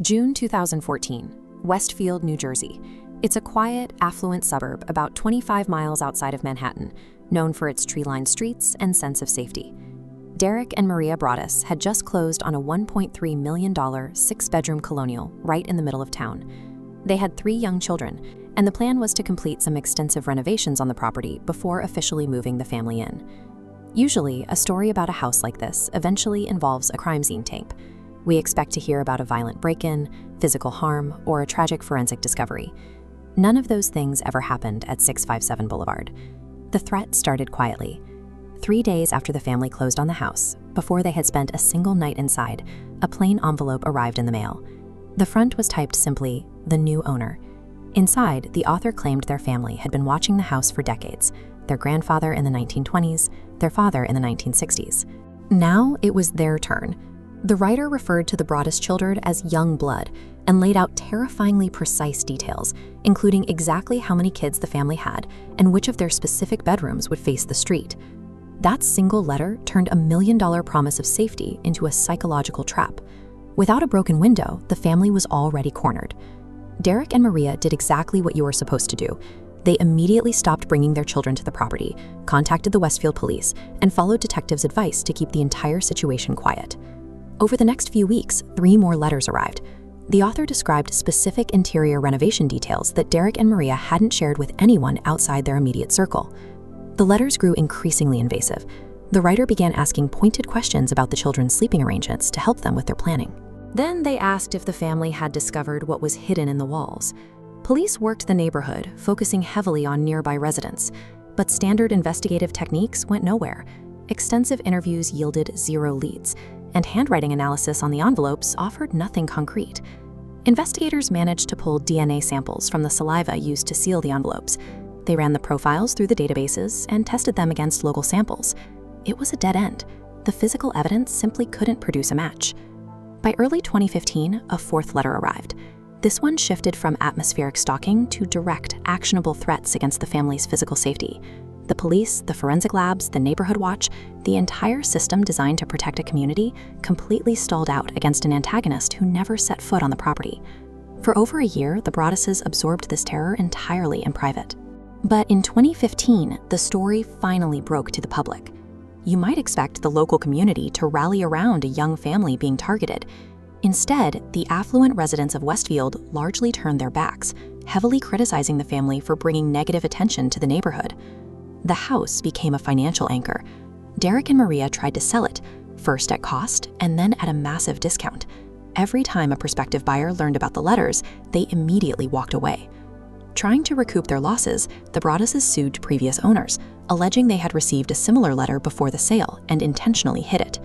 June 2014, Westfield, New Jersey. It's a quiet, affluent suburb about 25 miles outside of Manhattan, known for its tree-lined streets and sense of safety. Derek and Maria Broaddus had just closed on a $1.3 million six-bedroom colonial right in the middle of town. They had 3 young children, and the plan was to complete some extensive renovations on the property before officially moving the family in. Usually, a story about a house like this eventually involves a crime scene tape. We expect to hear about a violent break-in, physical harm, or a tragic forensic discovery. None of those things ever happened at 657 Boulevard. The threat started quietly. 3 days after the family closed on the house, before they had spent a single night inside, a plain envelope arrived in the mail. The front was typed simply, "The new owner." Inside, the author claimed their family had been watching the house for decades, their grandfather in the 1920s, their father in the 1960s. Now it was their turn. The writer referred to the Broaddus children as young blood and laid out terrifyingly precise details, including exactly how many kids the family had and which of their specific bedrooms would face the street. That single letter turned a $1 million promise of safety into a psychological trap. Without a broken window, the family was already cornered. Derek and Maria did exactly what you were supposed to do. They immediately stopped bringing their children to the property, contacted the Westfield police, and followed detectives' advice to keep the entire situation quiet. Over the next few weeks, 3 more letters arrived. The author described specific interior renovation details that Derek and Maria hadn't shared with anyone outside their immediate circle. The letters grew increasingly invasive. The writer began asking pointed questions about the children's sleeping arrangements to help them with their planning. Then they asked if the family had discovered what was hidden in the walls. Police worked the neighborhood, focusing heavily on nearby residents, but standard investigative techniques went nowhere. Extensive interviews yielded 0 leads, and handwriting analysis on the envelopes offered nothing concrete. Investigators managed to pull DNA samples from the saliva used to seal the envelopes. They ran the profiles through the databases and tested them against local samples. It was a dead end. The physical evidence simply couldn't produce a match. By early 2015, a 4th letter arrived. This one shifted from atmospheric stalking to direct, actionable threats against the family's physical safety. The police, the forensic labs, the neighborhood watch, the entire system designed to protect a community completely stalled out against an antagonist who never set foot on the property. For over a year, the Broadduses absorbed this terror entirely in private. But in 2015, the story finally broke to the public. You might expect the local community to rally around a young family being targeted. Instead, the affluent residents of Westfield largely turned their backs, heavily criticizing the family for bringing negative attention to the neighborhood. The house became a financial anchor. Derek and Maria tried to sell it, first at cost and then at a massive discount. Every time a prospective buyer learned about the letters, they immediately walked away. Trying to recoup their losses, the Broadduses sued previous owners, alleging they had received a similar letter before the sale and intentionally hid it.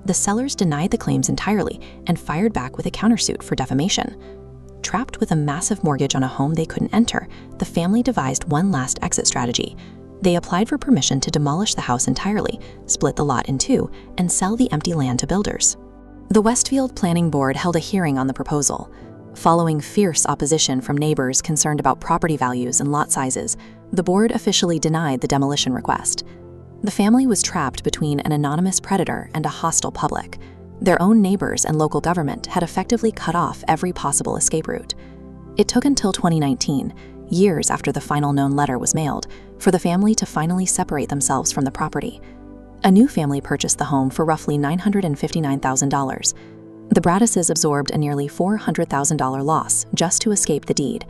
The sellers denied the claims entirely and fired back with a countersuit for defamation. Trapped with a massive mortgage on a home they couldn't enter, the family devised one last exit strategy. They applied for permission to demolish the house entirely, split the lot in 2, and sell the empty land to builders. The Westfield Planning Board held a hearing on the proposal. Following fierce opposition from neighbors concerned about property values and lot sizes, the board officially denied the demolition request. The family was trapped between an anonymous predator and a hostile public. Their own neighbors and local government had effectively cut off every possible escape route. It took until 2019, years after the final known letter was mailed, for the family to finally separate themselves from the property. A new family purchased the home for roughly $959,000. The Broadduses absorbed a nearly $400,000 loss just to escape the deed.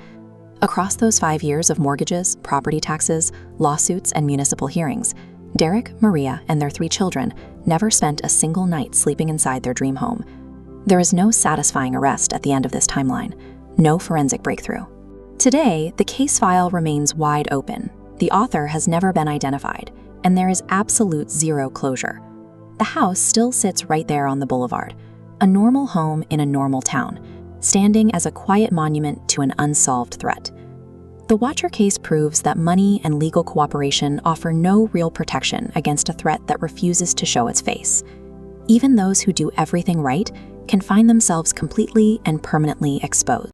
Across those 5 years of mortgages, property taxes, lawsuits, and municipal hearings, Derek, Maria, and their 3 children never spent a single night sleeping inside their dream home. There is no satisfying arrest at the end of this timeline, no forensic breakthrough. Today, the case file remains wide open. The author has never been identified, and there is absolute 0 closure. The house still sits right there on the boulevard, a normal home in a normal town, standing as a quiet monument to an unsolved threat. The Watcher case proves that money and legal cooperation offer no real protection against a threat that refuses to show its face. Even those who do everything right can find themselves completely and permanently exposed.